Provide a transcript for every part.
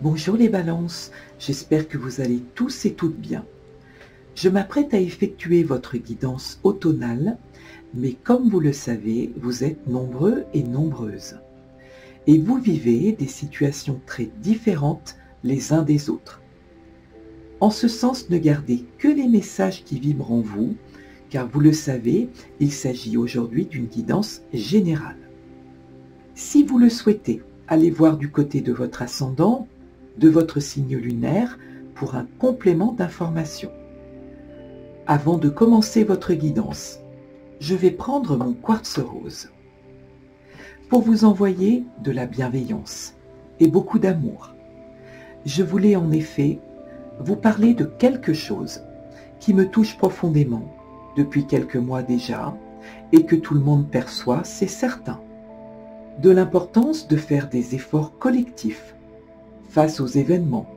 Bonjour les balances, j'espère que vous allez tous et toutes bien. Je m'apprête à effectuer votre guidance automnale, mais comme vous le savez, vous êtes nombreux et nombreuses. Et vous vivez des situations très différentes les uns des autres. En ce sens, ne gardez que les messages qui vibrent en vous, car vous le savez, il s'agit aujourd'hui d'une guidance générale. Si vous le souhaitez, allez voir du côté de votre ascendant, de votre signe lunaire, pour un complément d'information. Avant de commencer votre guidance, je vais prendre mon quartz rose pour vous envoyer de la bienveillance et beaucoup d'amour. Je voulais en effet vous parler de quelque chose qui me touche profondément depuis quelques mois déjà et que tout le monde perçoit, c'est certain. De l'importance de faire des efforts collectifs face aux événements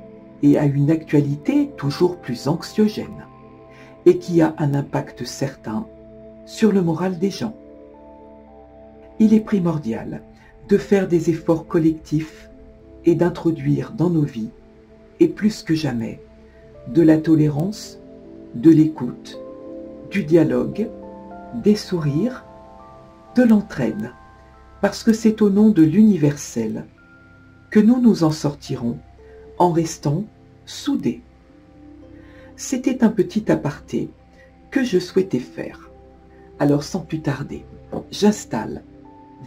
et à une actualité toujours plus anxiogène et qui a un impact certain sur le moral des gens. Il est primordial de faire des efforts collectifs et d'introduire dans nos vies, et plus que jamais, de la tolérance, de l'écoute, du dialogue, des sourires, de l'entraide, parce que c'est au nom de l'universel que nous nous en sortirons en restant soudés. C'était un petit aparté que je souhaitais faire. Alors sans plus tarder, j'installe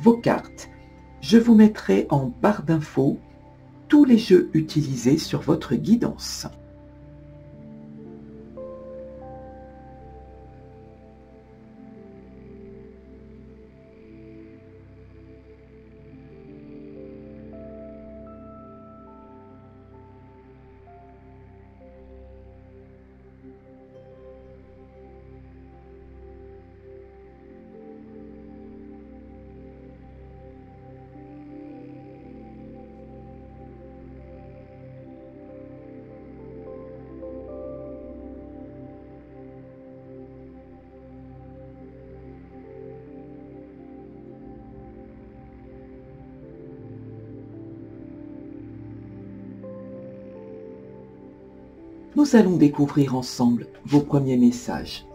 vos cartes. Je vous mettrai en barre d'infos tous les jeux utilisés sur votre guidance. Nous allons découvrir ensemble vos premiers messages.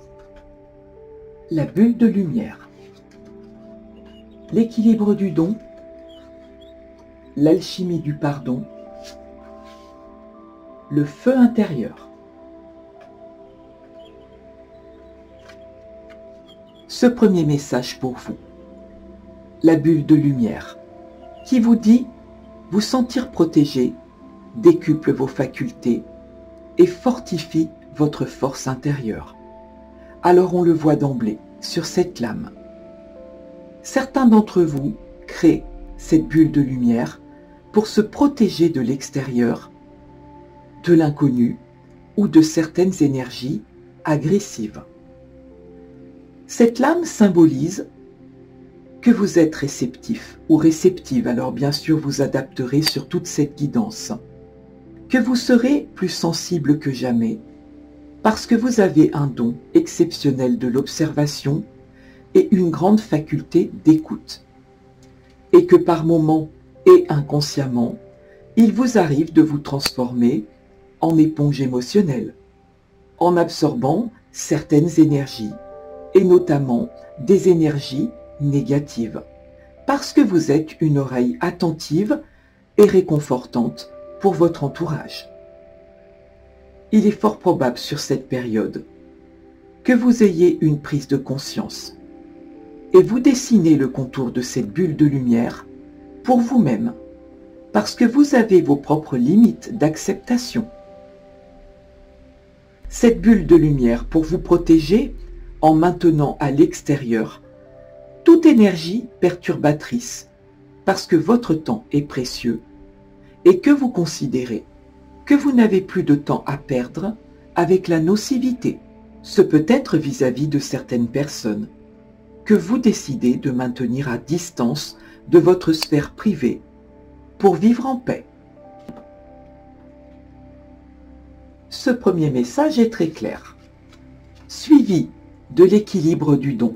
La bulle de lumière, l'équilibre du don, l'alchimie du pardon, le feu intérieur. Ce premier message pour vous, la bulle de lumière, qui vous dit vous sentir protégé, décuple vos facultés, et fortifie votre force intérieure. Alors on le voit d'emblée sur cette lame. Certains d'entre vous créent cette bulle de lumière pour se protéger de l'extérieur, de l'inconnu ou de certaines énergies agressives. Cette lame symbolise que vous êtes réceptif ou réceptive, alors bien sûr vous adapterez sur toute cette guidance, que vous serez plus sensible que jamais, parce que vous avez un don exceptionnel de l'observation et une grande faculté d'écoute, et que par moments et inconsciemment, il vous arrive de vous transformer en éponge émotionnelle, en absorbant certaines énergies, et notamment des énergies négatives, parce que vous êtes une oreille attentive et réconfortante pour votre entourage. Il est fort probable sur cette période que vous ayez une prise de conscience et vous dessinez le contour de cette bulle de lumière pour vous-même, parce que vous avez vos propres limites d'acceptation. Cette bulle de lumière pour vous protéger en maintenant à l'extérieur toute énergie perturbatrice, parce que votre temps est précieux et que vous considérez que vous n'avez plus de temps à perdre avec la nocivité. Ce peut être vis-à-vis de certaines personnes que vous décidez de maintenir à distance de votre sphère privée pour vivre en paix. Ce premier message est très clair, suivi de l'équilibre du don,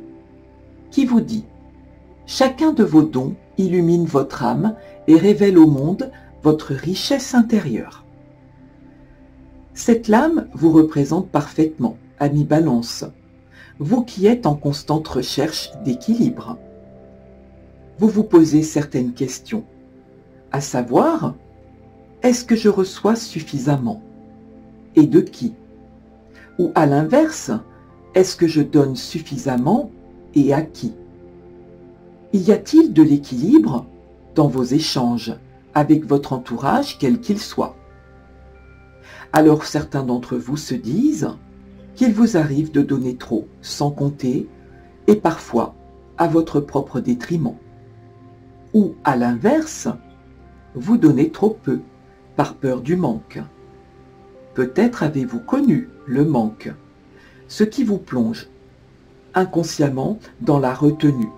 qui vous dit « Chacun de vos dons illumine votre âme et révèle au monde votre richesse intérieure. Cette lame vous représente parfaitement, ami Balance, vous qui êtes en constante recherche d'équilibre. Vous vous posez certaines questions, à savoir, est-ce que je reçois suffisamment? Et de qui? Ou à l'inverse, est-ce que je donne suffisamment et à qui? Y a-t-il de l'équilibre dans vos échanges avec votre entourage, quel qu'il soit? Alors certains d'entre vous se disent qu'il vous arrive de donner trop, sans compter, et parfois à votre propre détriment. Ou à l'inverse, vous donnez trop peu, par peur du manque. Peut-être avez-vous connu le manque, ce qui vous plonge inconsciemment dans la retenue.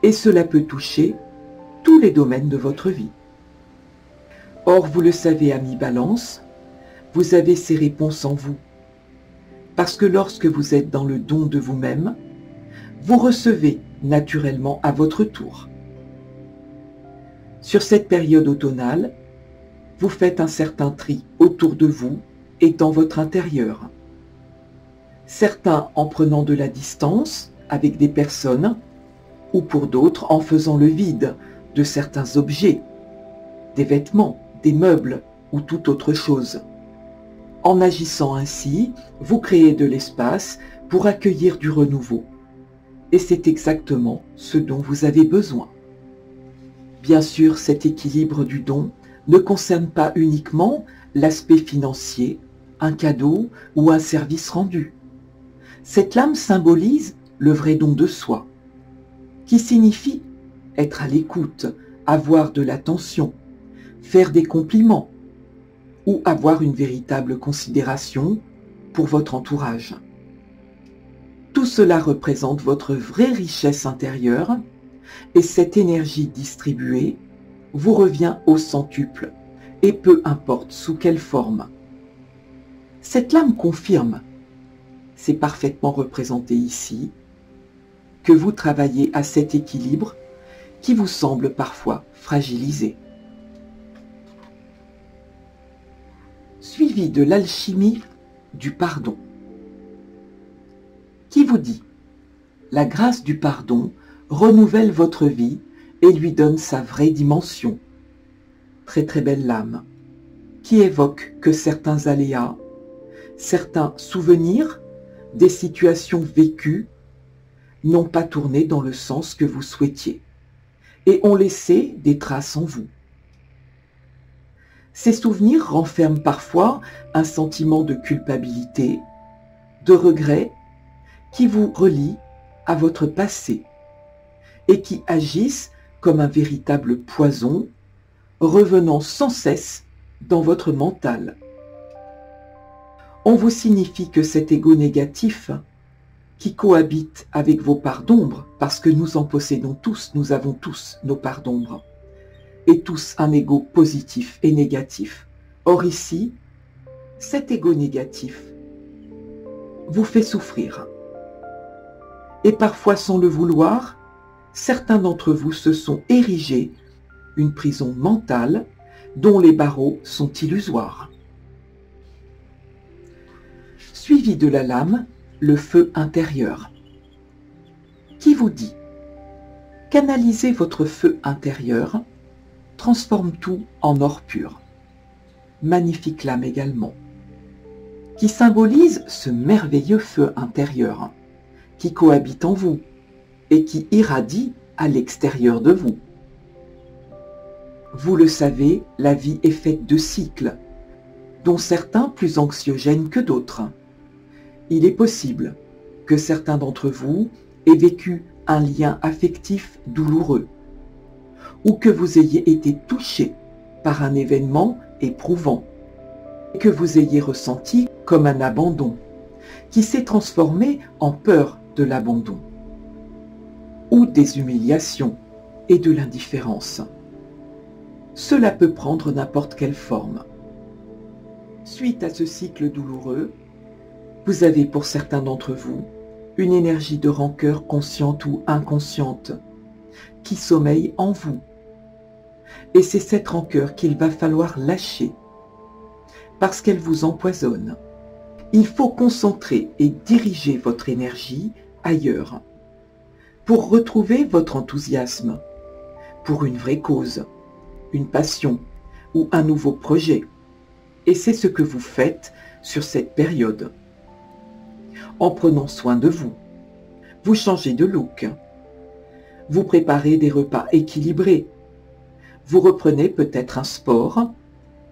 Et cela peut toucher tous les domaines de votre vie. Or, vous le savez, ami Balance, vous avez ces réponses en vous. Parce que lorsque vous êtes dans le don de vous-même, vous recevez naturellement à votre tour. Sur cette période automnale, vous faites un certain tri autour de vous et dans votre intérieur. Certains en prenant de la distance avec des personnes, ou pour d'autres en faisant le vide de certains objets, des vêtements, des meubles ou toute autre chose. En agissant ainsi, vous créez de l'espace pour accueillir du renouveau. Et c'est exactement ce dont vous avez besoin. Bien sûr, cet équilibre du don ne concerne pas uniquement l'aspect financier, un cadeau ou un service rendu. Cette lame symbolise le vrai don de soi, qui signifie être à l'écoute, avoir de l'attention, faire des compliments ou avoir une véritable considération pour votre entourage. Tout cela représente votre vraie richesse intérieure et cette énergie distribuée vous revient au centuple et peu importe sous quelle forme. Cette lame confirme, c'est parfaitement représenté ici, que vous travaillez à cet équilibre qui vous semble parfois fragilisé. Suivi de l'alchimie du pardon. Qui vous dit: la grâce du pardon renouvelle votre vie et lui donne sa vraie dimension. Très très belle lame, qui évoque que certains aléas, certains souvenirs, des situations vécues n'ont pas tourné dans le sens que vous souhaitiez et ont laissé des traces en vous. Ces souvenirs renferment parfois un sentiment de culpabilité, de regret qui vous relie à votre passé et qui agissent comme un véritable poison, revenant sans cesse dans votre mental. On vous signifie que cet ego négatif qui cohabite avec vos parts d'ombre, parce que nous en possédons tous, nous avons tous nos parts d'ombre, et tous un ego positif et négatif. Or ici, cet ego négatif vous fait souffrir. Et parfois, sans le vouloir, certains d'entre vous se sont érigés une prison mentale dont les barreaux sont illusoires. Suivi de la lame, le feu intérieur. Qui vous dit: canalisez votre feu intérieur, transforme tout en or pur. Magnifique lame également, qui symbolise ce merveilleux feu intérieur, qui cohabite en vous et qui irradie à l'extérieur de vous. Vous le savez, la vie est faite de cycles, dont certains plus anxiogènes que d'autres. Il est possible que certains d'entre vous aient vécu un lien affectif douloureux, ou que vous ayez été touché par un événement éprouvant, et que vous ayez ressenti comme un abandon, qui s'est transformé en peur de l'abandon, ou des humiliations et de l'indifférence. Cela peut prendre n'importe quelle forme. Suite à ce cycle douloureux, vous avez pour certains d'entre vous une énergie de rancœur consciente ou inconsciente qui sommeille en vous. Et c'est cette rancœur qu'il va falloir lâcher, parce qu'elle vous empoisonne. Il faut concentrer et diriger votre énergie ailleurs, pour retrouver votre enthousiasme, pour une vraie cause, une passion ou un nouveau projet. Et c'est ce que vous faites sur cette période. En prenant soin de vous, vous changez de look, vous préparez des repas équilibrés, vous reprenez peut-être un sport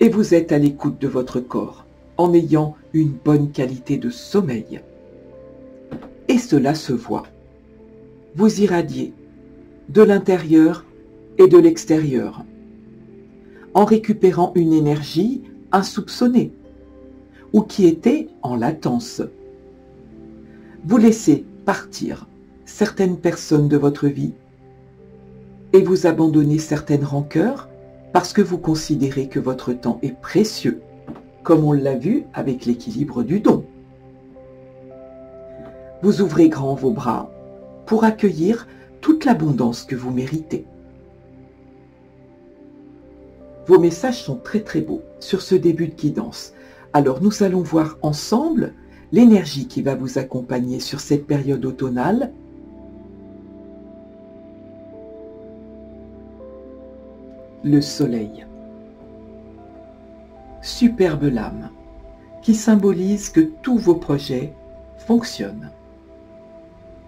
et vous êtes à l'écoute de votre corps en ayant une bonne qualité de sommeil. Et cela se voit. Vous irradiez de l'intérieur et de l'extérieur en récupérant une énergie insoupçonnée ou qui était en latence. Vous laissez partir certaines personnes de votre vie et vous abandonnez certaines rancœurs parce que vous considérez que votre temps est précieux, comme on l'a vu avec l'équilibre du don. Vous ouvrez grand vos bras pour accueillir toute l'abondance que vous méritez. Vos messages sont très très beaux sur ce début de guidance. Alors nous allons voir ensemble l'énergie qui va vous accompagner sur cette période automnale. Le soleil. Superbe lame qui symbolise que tous vos projets fonctionnent.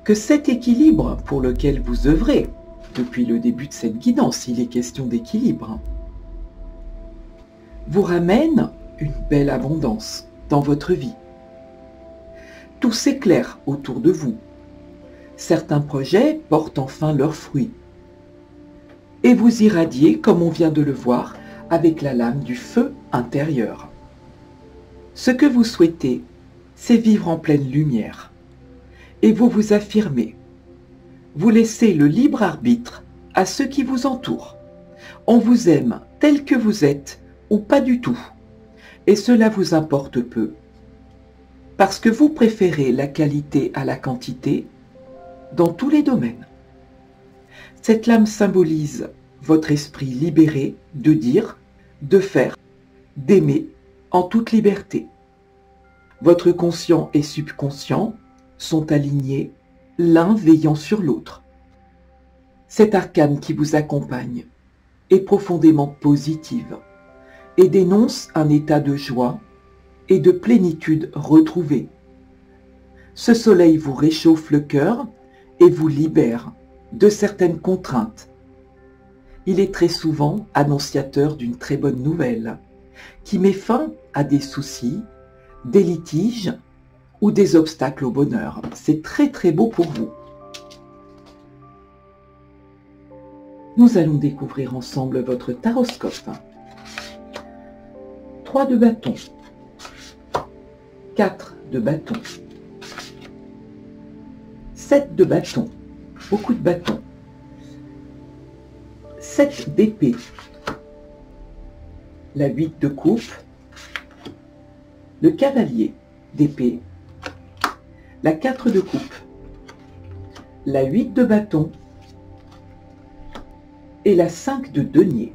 Que cet équilibre pour lequel vous œuvrez, depuis le début de cette guidance, il est question d'équilibre, vous ramène une belle abondance dans votre vie. Tout s'éclaire autour de vous. Certains projets portent enfin leurs fruits. Et vous irradiez, comme on vient de le voir, avec la lame du feu intérieur. Ce que vous souhaitez, c'est vivre en pleine lumière. Et vous vous affirmez. Vous laissez le libre arbitre à ceux qui vous entourent. On vous aime tel que vous êtes ou pas du tout. Et cela vous importe peu. Parce que vous préférez la qualité à la quantité dans tous les domaines. Cette lame symbolise votre esprit libéré de dire, de faire, d'aimer en toute liberté. Votre conscient et subconscient sont alignés, l'un veillant sur l'autre. Cette arcane qui vous accompagne est profondément positive et dénonce un état de joie et de plénitude retrouvée. Ce soleil vous réchauffe le cœur et vous libère de certaines contraintes. Il est très souvent annonciateur d'une très bonne nouvelle qui met fin à des soucis, des litiges ou des obstacles au bonheur. C'est très très beau pour vous. Nous allons découvrir ensemble votre taroscope. 3 de bâton, 4 de bâton, 7 de bâton, beaucoup de bâtons, 7 d'épée, la 8 de coupe, le cavalier d'épée, la 4 de coupe, la 8 de bâton et la 5 de denier.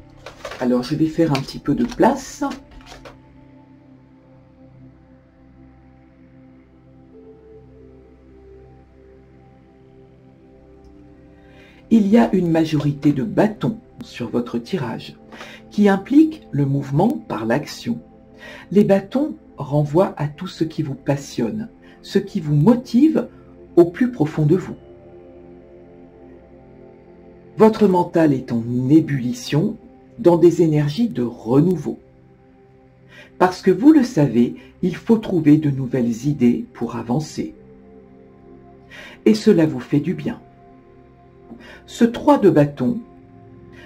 Alors je vais faire un petit peu de place. Il y a une majorité de bâtons sur votre tirage, qui implique le mouvement par l'action. Les bâtons renvoient à tout ce qui vous passionne, ce qui vous motive au plus profond de vous. Votre mental est en ébullition dans des énergies de renouveau. Parce que vous le savez, il faut trouver de nouvelles idées pour avancer. Et cela vous fait du bien. Ce 3 de bâton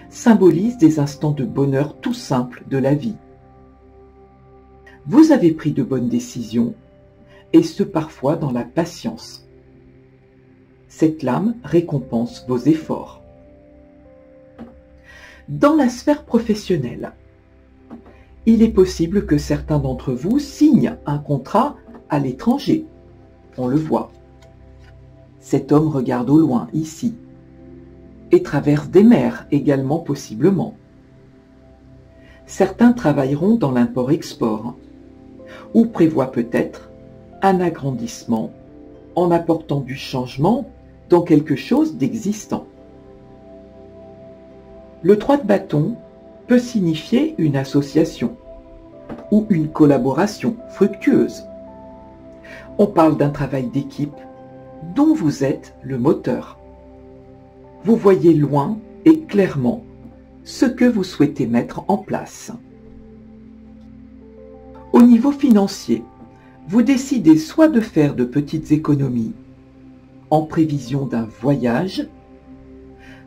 symbolise des instants de bonheur tout simples de la vie. Vous avez pris de bonnes décisions, et ce parfois dans la patience. Cette lame récompense vos efforts. Dans la sphère professionnelle, il est possible que certains d'entre vous signent un contrat à l'étranger. On le voit. Cet homme regarde au loin, ici, et traverse des mers également possiblement. Certains travailleront dans l'import-export ou prévoient peut-être un agrandissement en apportant du changement dans quelque chose d'existant. Le 3 de bâton peut signifier une association ou une collaboration fructueuse. On parle d'un travail d'équipe dont vous êtes le moteur. Vous voyez loin et clairement ce que vous souhaitez mettre en place. Au niveau financier, vous décidez soit de faire de petites économies en prévision d'un voyage,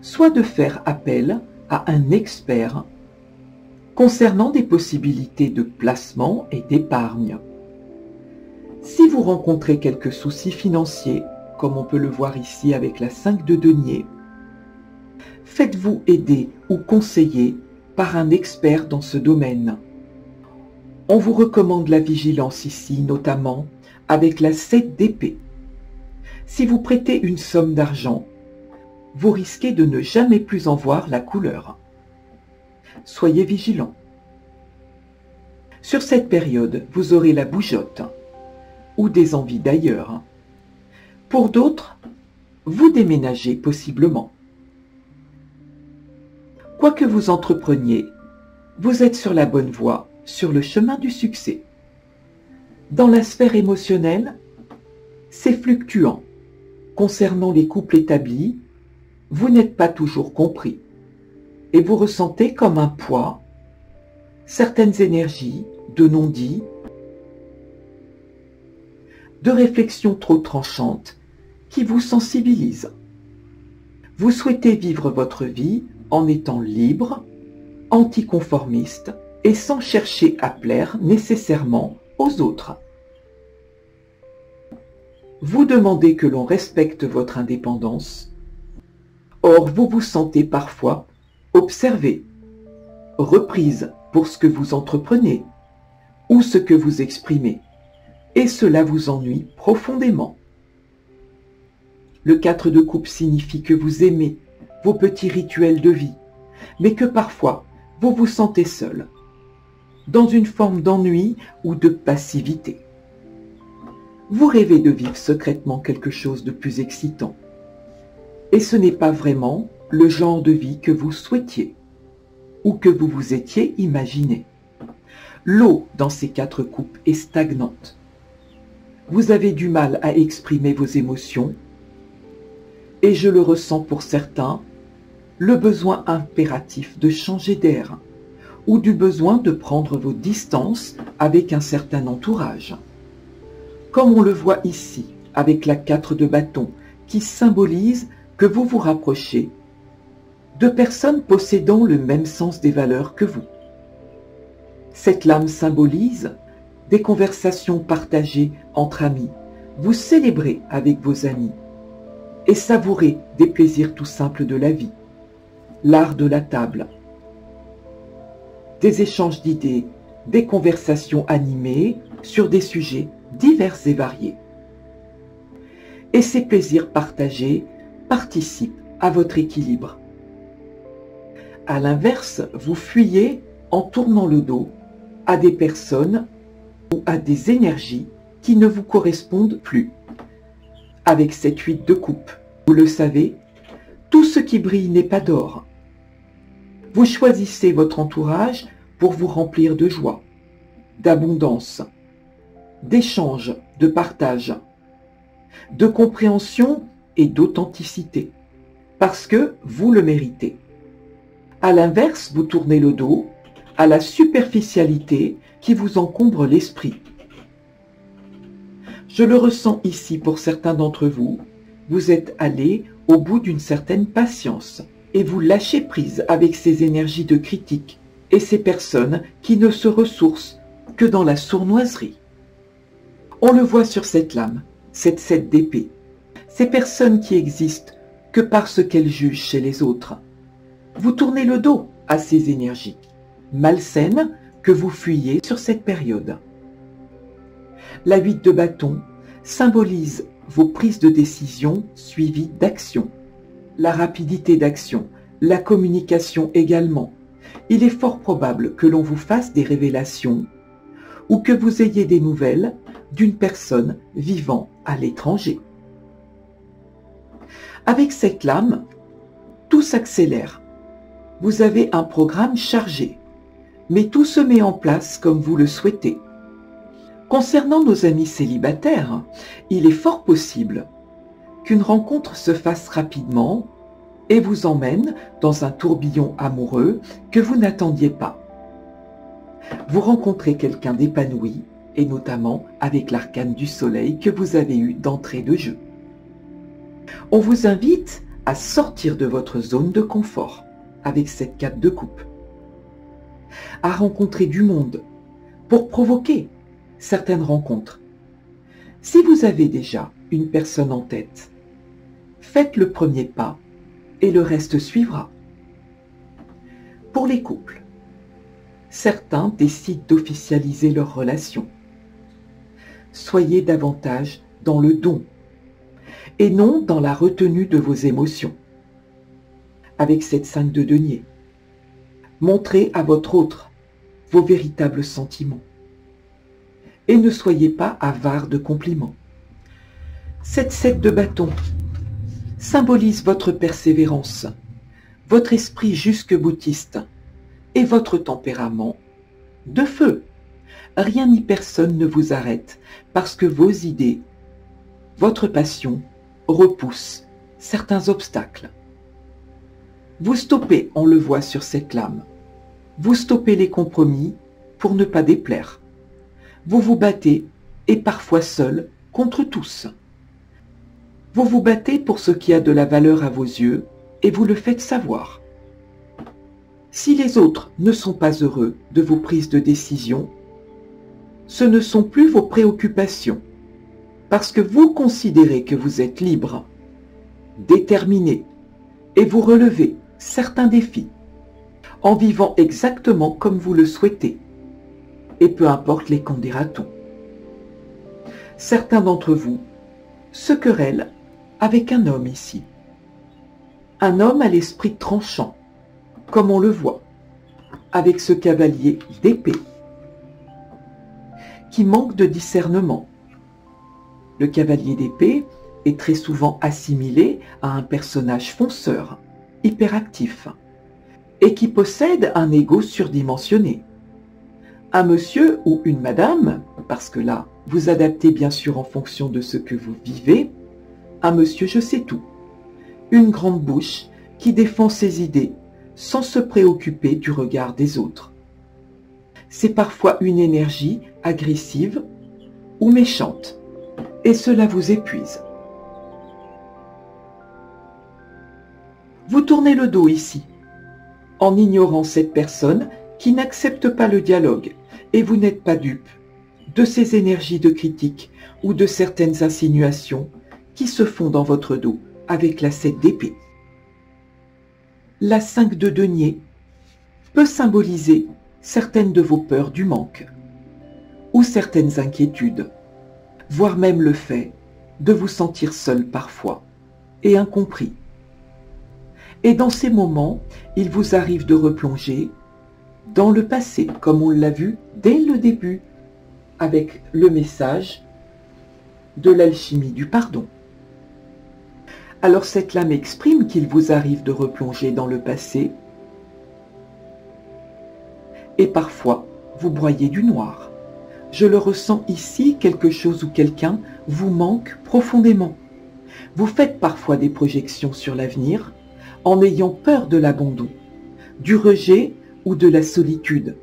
soit de faire appel à un expert concernant des possibilités de placement et d'épargne. Si vous rencontrez quelques soucis financiers, comme on peut le voir ici avec la 5 de denier, faites-vous aider ou conseiller par un expert dans ce domaine. On vous recommande la vigilance ici, notamment avec la 7 d'épée. Si vous prêtez une somme d'argent, vous risquez de ne jamais plus en voir la couleur. Soyez vigilants. Sur cette période, vous aurez la bougeotte ou des envies d'ailleurs. Pour d'autres, vous déménagez possiblement. Quoi que vous entrepreniez, vous êtes sur la bonne voie, sur le chemin du succès. Dans la sphère émotionnelle, c'est fluctuant. Concernant les couples établis, vous n'êtes pas toujours compris et vous ressentez comme un poids certaines énergies de non-dits, de réflexions trop tranchantes qui vous sensibilisent. Vous souhaitez vivre votre vie en étant libre, anticonformiste et sans chercher à plaire nécessairement aux autres. Vous demandez que l'on respecte votre indépendance. Or, vous vous sentez parfois observé, reprise pour ce que vous entreprenez ou ce que vous exprimez, et cela vous ennuie profondément. Le 4 de coupe signifie que vous aimez vos petits rituels de vie, mais que parfois vous vous sentez seul, dans une forme d'ennui ou de passivité. Vous rêvez de vivre secrètement quelque chose de plus excitant, et ce n'est pas vraiment le genre de vie que vous souhaitiez ou que vous vous étiez imaginé. L'eau dans ces 4 coupes est stagnante. Vous avez du mal à exprimer vos émotions et je le ressens pour certains, le besoin impératif de changer d'air ou du besoin de prendre vos distances avec un certain entourage. Comme on le voit ici avec la 4 de bâton qui symbolise que vous vous rapprochez de personnes possédant le même sens des valeurs que vous. Cette lame symbolise des conversations partagées entre amis. Vous célébrez avec vos amis et savourez des plaisirs tout simples de la vie, l'art de la table, des échanges d'idées, des conversations animées sur des sujets divers et variés. Et ces plaisirs partagés participent à votre équilibre. À l'inverse, vous fuyez en tournant le dos à des personnes ou à des énergies qui ne vous correspondent plus. Avec cette 8 de coupe, vous le savez, tout ce qui brille n'est pas d'or. Vous choisissez votre entourage pour vous remplir de joie, d'abondance, d'échange, de partage, de compréhension et d'authenticité, parce que vous le méritez. À l'inverse, vous tournez le dos à la superficialité qui vous encombre l'esprit. Je le ressens ici pour certains d'entre vous, vous êtes allés au bout d'une certaine patience et vous lâchez prise avec ces énergies de critique et ces personnes qui ne se ressourcent que dans la sournoiserie. On le voit sur cette lame, cette 7 d'épée, ces personnes qui existent que parce qu'elles jugent chez les autres. Vous tournez le dos à ces énergies malsaines que vous fuyez sur cette période. La 8 de bâton symbolise vos prises de décision suivies d'action, la rapidité d'action, la communication également, il est fort probable que l'on vous fasse des révélations ou que vous ayez des nouvelles d'une personne vivant à l'étranger. Avec cette lame, tout s'accélère. Vous avez un programme chargé, mais tout se met en place comme vous le souhaitez. Concernant nos amis célibataires, il est fort possible qu'une rencontre se fasse rapidement et vous emmène dans un tourbillon amoureux que vous n'attendiez pas. Vous rencontrez quelqu'un d'épanoui, et notamment avec l'arcane du soleil que vous avez eu d'entrée de jeu. On vous invite à sortir de votre zone de confort avec cette 4 de coupe, à rencontrer du monde pour provoquer certaines rencontres. Si vous avez déjà une personne en tête, faites le premier pas et le reste suivra. Pour les couples, certains décident d'officialiser leur relation. Soyez davantage dans le don et non dans la retenue de vos émotions. Avec cette 5 de denier, montrez à votre autre vos véritables sentiments et ne soyez pas avare de compliments. Cette 7 de bâton symbolise votre persévérance, votre esprit jusque-boutiste et votre tempérament de feu. Rien ni personne ne vous arrête parce que vos idées, votre passion repoussent certains obstacles. Vous stoppez, on le voit sur cette lame. Vous stoppez les compromis pour ne pas déplaire. Vous vous battez, et parfois seul, contre tous. Vous vous battez pour ce qui a de la valeur à vos yeux, et vous le faites savoir. Si les autres ne sont pas heureux de vos prises de décision, ce ne sont plus vos préoccupations, parce que vous considérez que vous êtes libre, déterminé, et vous relevez certains défis, en vivant exactement comme vous le souhaitez, et peu importe les qu'en dira-t-on. Certains d'entre vous se querellent avec un homme ici. Un homme à l'esprit tranchant, comme on le voit, avec ce cavalier d'épée, qui manque de discernement. Le cavalier d'épée est très souvent assimilé à un personnage fonceur, hyperactif, et qui possède un ego surdimensionné. Un monsieur ou une madame, parce que là, vous adaptez bien sûr en fonction de ce que vous vivez, un monsieur je sais tout, une grande bouche qui défend ses idées sans se préoccuper du regard des autres. C'est parfois une énergie agressive ou méchante, et cela vous épuise. Vous tournez le dos ici, en ignorant cette personne qui n'accepte pas le dialogue, et vous n'êtes pas dupe de ces énergies de critique ou de certaines insinuations qui se font dans votre dos avec la 7 d'épée. La 5 de denier peut symboliser certaines de vos peurs du manque ou certaines inquiétudes, voire même le fait de vous sentir seul parfois et incompris. Et dans ces moments, il vous arrive de replonger dans le passé, comme on l'a vu dès le début, avec le message de l'alchimie du pardon. Alors cette lame exprime qu'il vous arrive de replonger dans le passé, et parfois vous broyez du noir. Je le ressens ici, quelque chose ou quelqu'un vous manque profondément. Vous faites parfois des projections sur l'avenir, en ayant peur de l'abandon, du rejet ou de la solitude.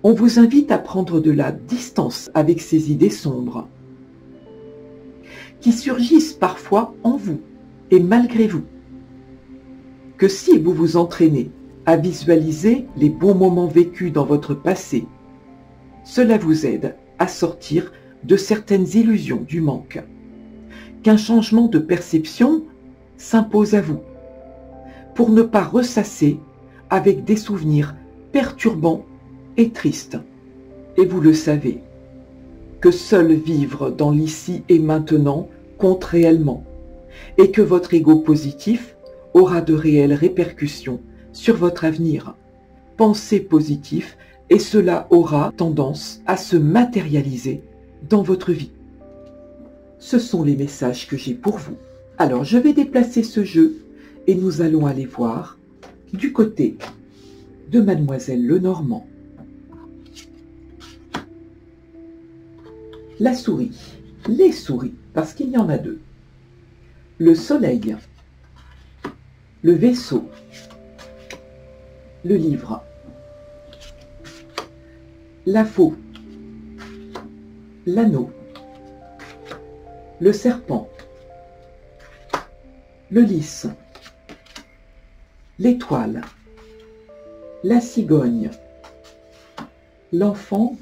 On vous invite à prendre de la distance avec ces idées sombres, qui surgissent parfois en vous et malgré vous. Que si vous vous entraînez à visualiser les bons moments vécus dans votre passé, cela vous aide à sortir de certaines illusions du manque, qu'un changement de perception s'impose à vous, pour ne pas ressasser avec des souvenirs perturbants et tristes. Et vous le savez, que seul vivre dans l'ici et maintenant compte réellement, et que votre ego positif aura de réelles répercussions sur votre avenir. pensez positif et cela aura tendance à se matérialiser dans votre vie. Ce sont les messages que j'ai pour vous. Alors, je vais déplacer ce jeu et nous allons aller voir du côté de Mademoiselle Lenormand. La souris, les souris, parce qu'il y en a deux. Le soleil, le vaisseau, le livre, la faux, l'anneau, le serpent, le lys, l'étoile, la cigogne, l'enfant,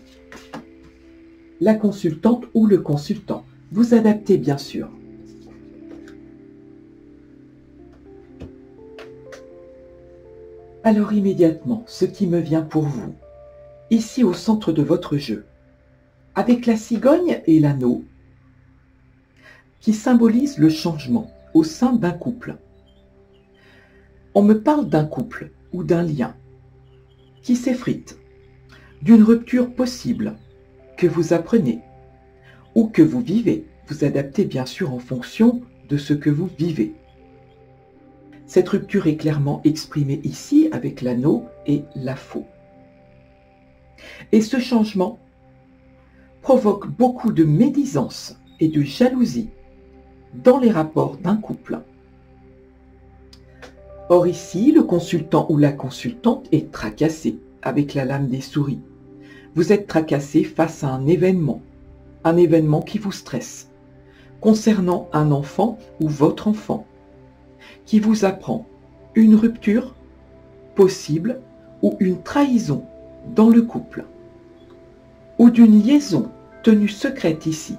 la consultante ou le consultant. Vous adaptez bien sûr. Alors immédiatement, ce qui me vient pour vous, ici au centre de votre jeu, avec la cigogne et l'anneau, qui symbolisent le changement au sein d'un couple. On me parle d'un couple ou d'un lien qui s'effrite, d'une rupture possible que vous apprenez ou que vous vivez. Vous adaptez bien sûr en fonction de ce que vous vivez. Cette rupture est clairement exprimée ici avec l'anneau et la faux. Et ce changement provoque beaucoup de médisance et de jalousie dans les rapports d'un couple. Or ici, le consultant ou la consultante est tracassé avec la lame des souris. Vous êtes tracassé face à un événement qui vous stresse, concernant un enfant ou votre enfant, qui vous apprend une rupture possible ou une trahison dans le couple, ou d'une liaison tenue secrète ici.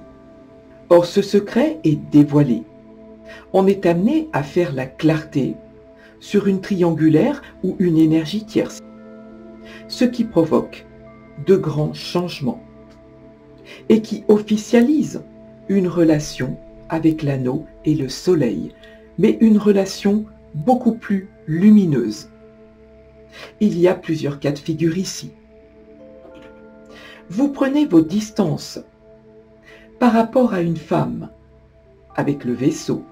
Or, ce secret est dévoilé. On est amené à faire la clarté sur une triangulaire ou une énergie tierce, ce qui provoque de grands changements et qui officialise une relation avec l'anneau et le soleil, mais une relation beaucoup plus lumineuse. Il y a plusieurs cas de figure ici. Vous prenez vos distances par rapport à une femme avec le vaisseau,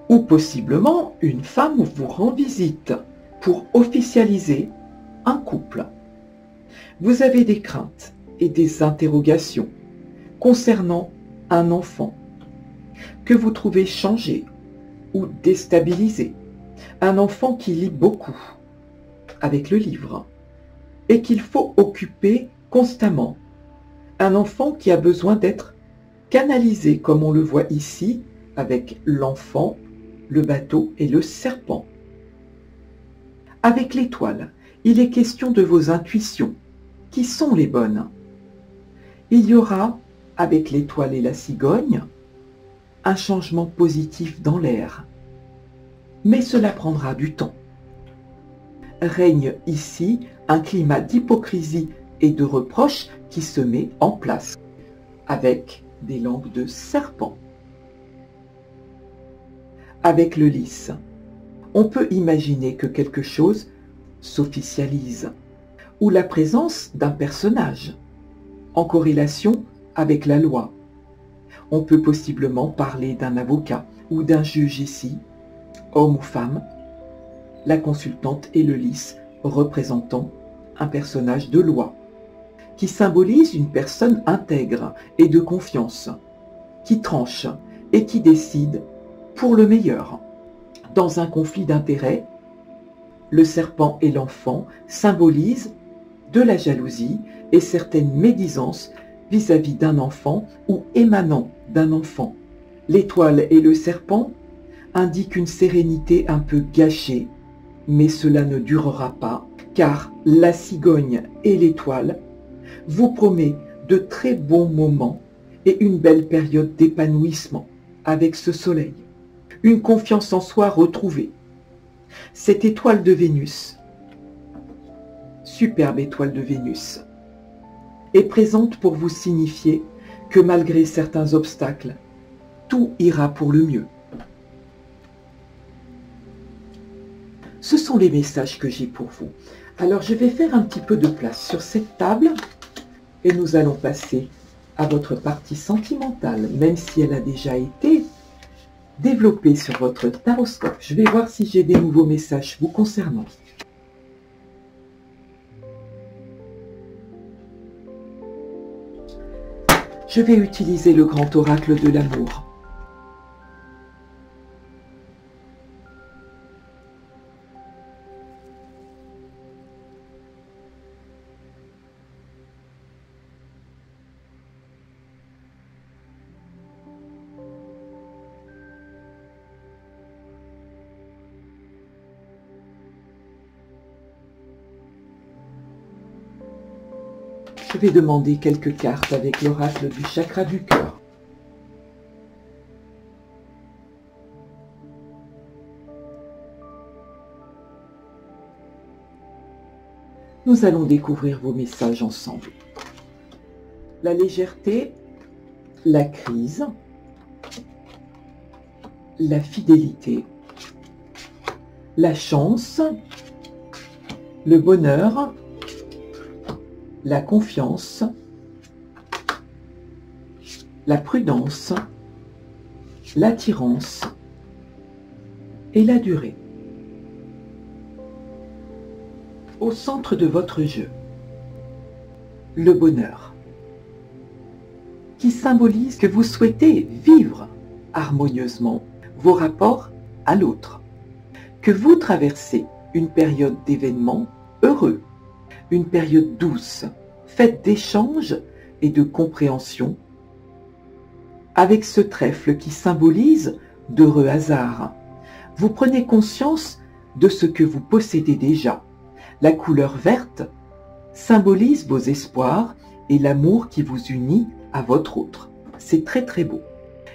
ou possiblement une femme vous rend visite pour officialiser un couple. Vous avez des craintes et des interrogations concernant un enfant que vous trouvez changé ou déstabilisé, un enfant qui lit beaucoup avec le livre et qu'il faut occuper constamment, un enfant qui a besoin d'être canalisé comme on le voit ici avec l'enfant, le bateau et le serpent. Avec l'étoile, il est question de vos intuitions, qui sont les bonnes. Il y aura, avec l'étoile et la cigogne, un changement positif dans l'air. Mais cela prendra du temps. Règne ici un climat d'hypocrisie et de reproche qui se met en place, avec des langues de serpent. Avec le lys, on peut imaginer que quelque chose s'officialise, ou la présence d'un personnage, en corrélation avec la loi. On peut possiblement parler d'un avocat ou d'un juge ici, homme ou femme, la consultante et le lys représentant un personnage de loi, qui symbolise une personne intègre et de confiance, qui tranche et qui décide pour le meilleur. Dans un conflit d'intérêts, le serpent et l'enfant symbolisent de la jalousie et certaines médisances vis-à-vis d'un enfant ou émanant d'un enfant. L'étoile et le serpent indiquent une sérénité un peu gâchée, mais cela ne durera pas, car la cigogne et l'étoile vous promet de très bons moments et une belle période d'épanouissement avec ce soleil. Une confiance en soi retrouvée. Cette étoile de Vénus, superbe étoile de Vénus, est présente pour vous signifier que malgré certains obstacles, tout ira pour le mieux. Ce sont les messages que j'ai pour vous. Alors, je vais faire un petit peu de place sur cette table et nous allons passer à votre partie sentimentale, même si elle a déjà été développée sur votre taroscope. Je vais voir si j'ai des nouveaux messages vous concernant. Je vais utiliser le grand oracle de l'amour. Je vais demander quelques cartes avec l'oracle du chakra du cœur. Nous allons découvrir vos messages ensemble. La légèreté, la crise, la fidélité, la chance, le bonheur, la confiance, la prudence, l'attirance et la durée. Au centre de votre jeu, le bonheur, qui symbolise que vous souhaitez vivre harmonieusement vos rapports à l'autre, que vous traversez une période d'événements heureux, une période douce, faite d'échanges et de compréhension, avec ce trèfle qui symbolise d'heureux hasards. Vous prenez conscience de ce que vous possédez déjà. La couleur verte symbolise vos espoirs et l'amour qui vous unit à votre autre. C'est très très beau.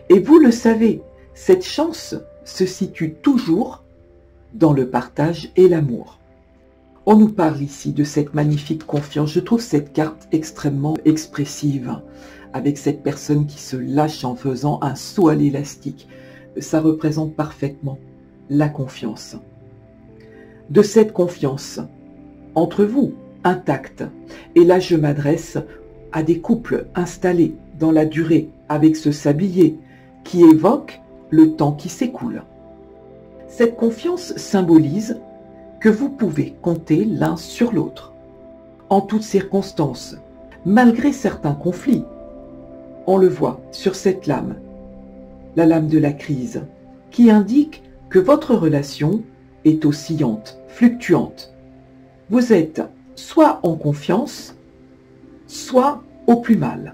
Et vous le savez, cette chance se situe toujours dans le partage et l'amour. On nous parle ici de cette magnifique confiance. Je trouve cette carte extrêmement expressive, avec cette personne qui se lâche en faisant un saut à l'élastique. Ça représente parfaitement la confiance. De cette confiance entre vous, intacte. Et là, je m'adresse à des couples installés dans la durée, avec ce sablier qui évoque le temps qui s'écoule. Cette confiance symbolise que vous pouvez compter l'un sur l'autre, en toutes circonstances, malgré certains conflits. On le voit sur cette lame, la lame de la crise, qui indique que votre relation est oscillante, fluctuante. Vous êtes soit en confiance, soit au plus mal,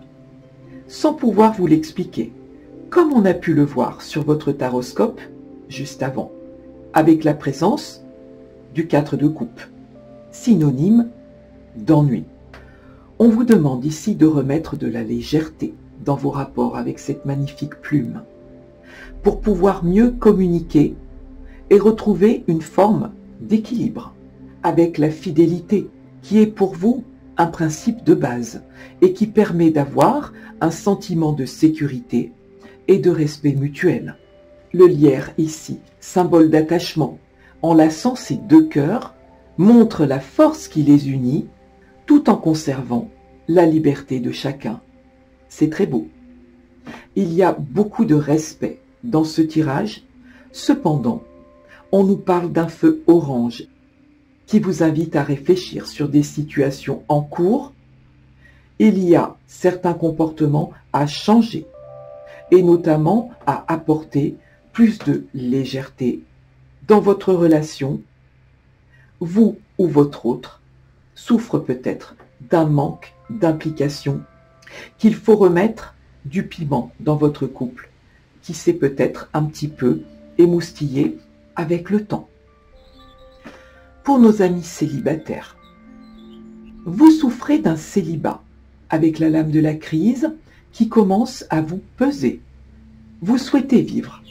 sans pouvoir vous l'expliquer, comme on a pu le voir sur votre taroscope juste avant, avec la présence du 4 de coupe, synonyme d'ennui. On vous demande ici de remettre de la légèreté dans vos rapports avec cette magnifique plume, pour pouvoir mieux communiquer et retrouver une forme d'équilibre avec la fidélité qui est pour vous un principe de base et qui permet d'avoir un sentiment de sécurité et de respect mutuel. Le lierre ici, symbole d'attachement, enlaçant ces deux cœurs, montre la force qui les unit tout en conservant la liberté de chacun. C'est très beau. Il y a beaucoup de respect dans ce tirage. Cependant, on nous parle d'un feu orange qui vous invite à réfléchir sur des situations en cours. Il y a certains comportements à changer et notamment à apporter plus de légèreté dans votre relation. Vous ou votre autre souffre peut-être d'un manque d'implication, qu'il faut remettre du piment dans votre couple, qui s'est peut-être un petit peu émoustillé avec le temps. Pour nos amis célibataires, vous souffrez d'un célibat avec la lame de la crise qui commence à vous peser. Vous souhaitez vivre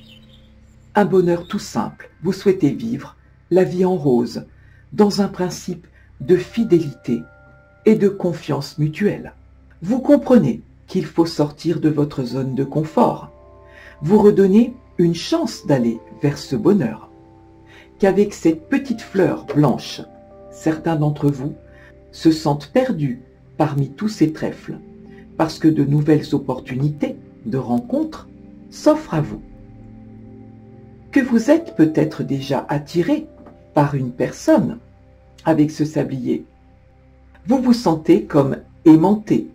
un bonheur tout simple, vous souhaitez vivre la vie en rose, dans un principe de fidélité et de confiance mutuelle. Vous comprenez qu'il faut sortir de votre zone de confort, vous redonner une chance d'aller vers ce bonheur. qu'avec cette petite fleur blanche, certains d'entre vous se sentent perdus parmi tous ces trèfles, parce que de nouvelles opportunités de rencontres s'offrent à vous. Que vous êtes peut-être déjà attiré par une personne avec ce sablier. Vous vous sentez comme aimanté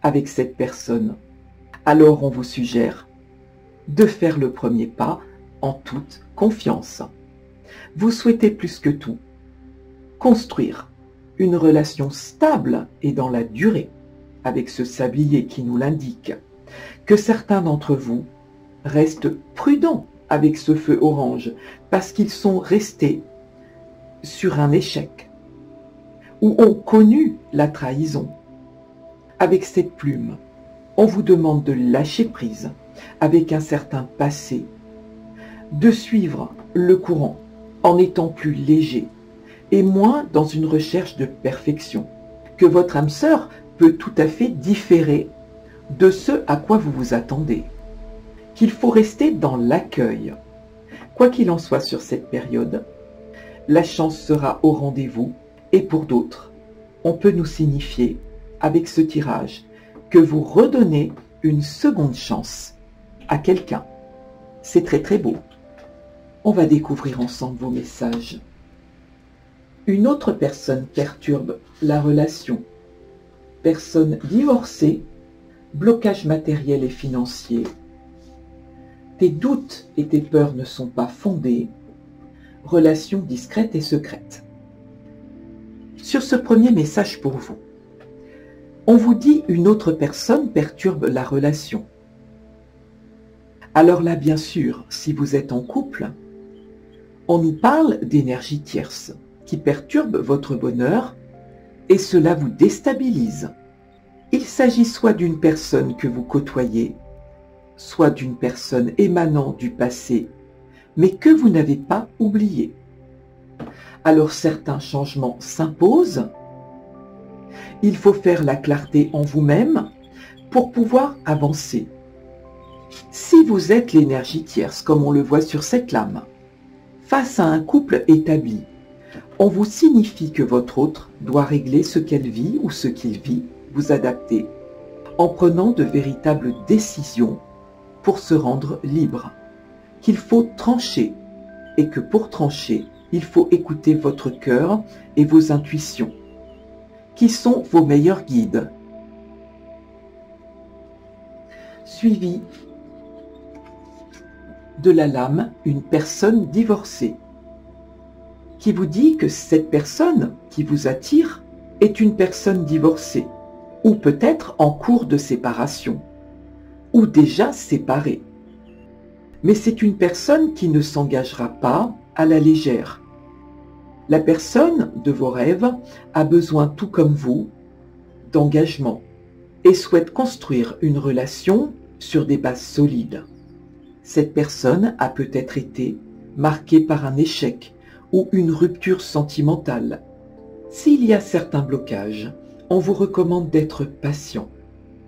avec cette personne. Alors on vous suggère de faire le premier pas en toute confiance. Vous souhaitez plus que tout construire une relation stable et dans la durée avec ce sablier qui nous l'indique. Que certains d'entre vous restent prudents avec ce feu orange parce qu'ils sont restés sur un échec ou ont connu la trahison. Avec cette plume, on vous demande de lâcher prise avec un certain passé, de suivre le courant en étant plus léger et moins dans une recherche de perfection, que votre âme sœur peut tout à fait différer de ce à quoi vous vous attendez, qu'il faut rester dans l'accueil. Quoi qu'il en soit sur cette période, la chance sera au rendez-vous et pour d'autres, on peut nous signifier avec ce tirage que vous redonnez une seconde chance à quelqu'un. C'est très très beau. On va découvrir ensemble vos messages. Une autre personne perturbe la relation. Personne divorcée, blocage matériel et financier. Tes doutes et tes peurs ne sont pas fondés. Relation discrète et secrète. Sur ce premier message pour vous, on vous dit une autre personne perturbe la relation. Alors là, bien sûr, si vous êtes en couple, on nous parle d'énergie tierce qui perturbe votre bonheur et cela vous déstabilise. Il s'agit soit d'une personne que vous côtoyez, soit d'une personne émanant du passé, mais que vous n'avez pas oublié. Alors certains changements s'imposent. Il faut faire la clarté en vous-même pour pouvoir avancer. Si vous êtes l'énergie tierce, comme on le voit sur cette lame, face à un couple établi, on vous signifie que votre autre doit régler ce qu'elle vit ou ce qu'il vit, vous adapter, en prenant de véritables décisions pour se rendre libre, qu'il faut trancher et que pour trancher, il faut écouter votre cœur et vos intuitions, qui sont vos meilleurs guides. Suivi de la lame, une personne divorcée, qui vous dit que cette personne qui vous attire est une personne divorcée, ou peut-être en cours de séparation, ou déjà séparée. Mais c'est une personne qui ne s'engagera pas à la légère. La personne de vos rêves a besoin, tout comme vous, d'engagement et souhaite construire une relation sur des bases solides. Cette personne a peut-être été marquée par un échec ou une rupture sentimentale. S'il y a certains blocages, on vous recommande d'être patient,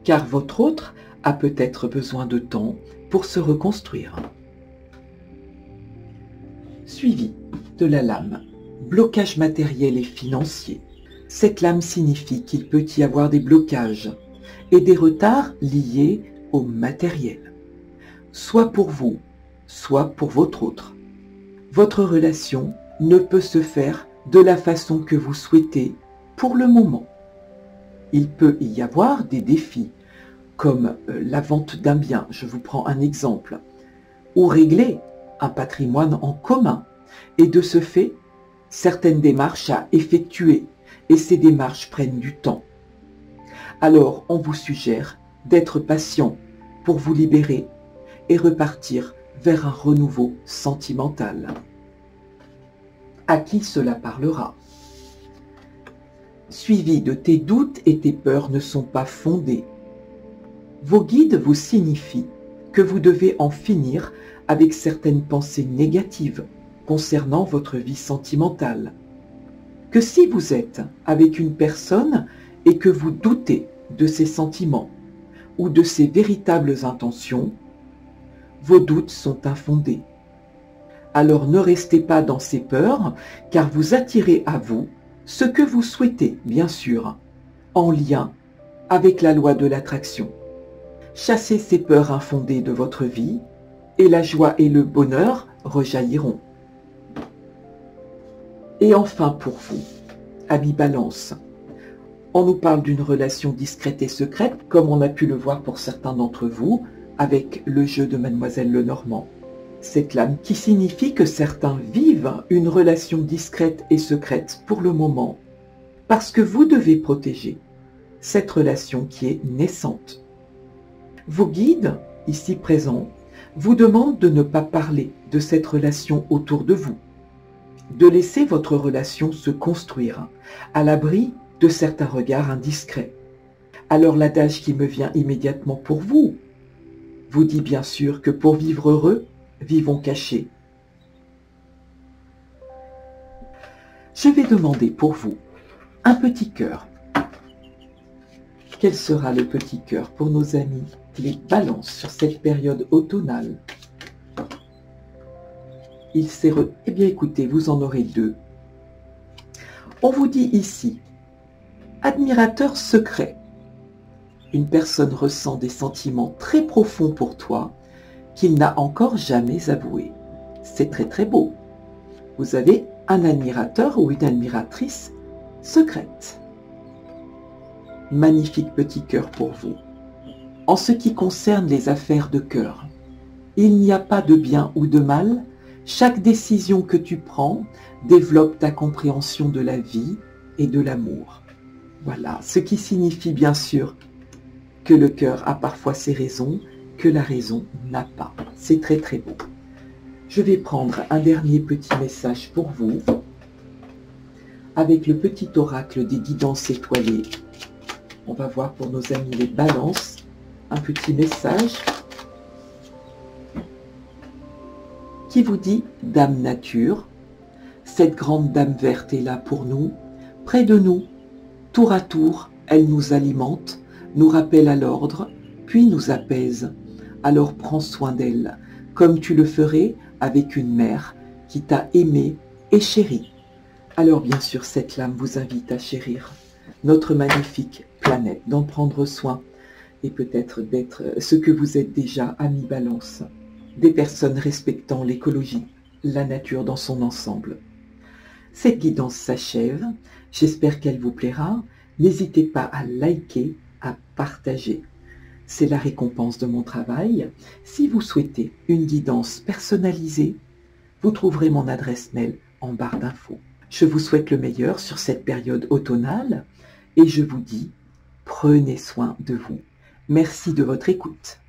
car votre autre a peut-être besoin de temps pour se reconstruire. Suivi de la lame, blocage matériel et financier. Cette lame signifie qu'il peut y avoir des blocages et des retards liés au matériel, soit pour vous, soit pour votre autre. Votre relation ne peut se faire de la façon que vous souhaitez pour le moment. Il peut y avoir des défis, comme la vente d'un bien, je vous prends un exemple, ou régler un patrimoine en commun, et de ce fait, certaines démarches à effectuer, et ces démarches prennent du temps. Alors, on vous suggère d'être patient pour vous libérer et repartir vers un renouveau sentimental. À qui cela parlera? Suivi de tes doutes et tes peurs ne sont pas fondés. Vos guides vous signifient que vous devez en finir avec certaines pensées négatives concernant votre vie sentimentale. Que si vous êtes avec une personne et que vous doutez de ses sentiments ou de ses véritables intentions, vos doutes sont infondés. Alors ne restez pas dans ces peurs, car vous attirez à vous ce que vous souhaitez, bien sûr, en lien avec la loi de l'attraction. Chassez ces peurs infondées de votre vie, et la joie et le bonheur rejailliront. Et enfin pour vous, amis Balance, on nous parle d'une relation discrète et secrète, comme on a pu le voir pour certains d'entre vous, avec le jeu de Mademoiselle Lenormand. Cette lame qui signifie que certains vivent une relation discrète et secrète pour le moment, parce que vous devez protéger cette relation qui est naissante. Vos guides, ici présents, vous demandent de ne pas parler de cette relation autour de vous, de laisser votre relation se construire à l'abri de certains regards indiscrets. Alors l'adage qui me vient immédiatement pour vous dit bien sûr que pour vivre heureux, vivons cachés. Je vais demander pour vous un petit cœur. Quel sera le petit cœur pour nos amis les Balances sur cette période automnale? Eh bien écoutez, vous en aurez deux. On vous dit ici, admirateur secret. Une personne ressent des sentiments très profonds pour toi qu'il n'a encore jamais avoués. C'est très très beau. Vous avez un admirateur ou une admiratrice secrète. Magnifique petit cœur pour vous. En ce qui concerne les affaires de cœur, il n'y a pas de bien ou de mal. Chaque décision que tu prends développe ta compréhension de la vie et de l'amour. Voilà, ce qui signifie bien sûr que le cœur a parfois ses raisons, que la raison n'a pas. C'est très très beau. Je vais prendre un dernier petit message pour vous, avec le petit oracle des guidances étoilées. On va voir pour nos amis les Balances, un petit message qui vous dit « Dame Nature, cette grande dame verte est là pour nous, près de nous, tour à tour, elle nous alimente, nous rappelle à l'ordre, puis nous apaise. Alors prends soin d'elle, comme tu le ferais avec une mère qui t'a aimé et chéri. » Alors bien sûr, cette lame vous invite à chérir notre magnifique planète, d'en prendre soin et peut-être d'être ce que vous êtes déjà, amis Balance, des personnes respectant l'écologie, la nature dans son ensemble. Cette guidance s'achève, j'espère qu'elle vous plaira. N'hésitez pas à liker, à partager. C'est la récompense de mon travail. Si vous souhaitez une guidance personnalisée, vous trouverez mon adresse mail en barre d'infos. Je vous souhaite le meilleur sur cette période automnale et je vous dis, prenez soin de vous. Merci de votre écoute.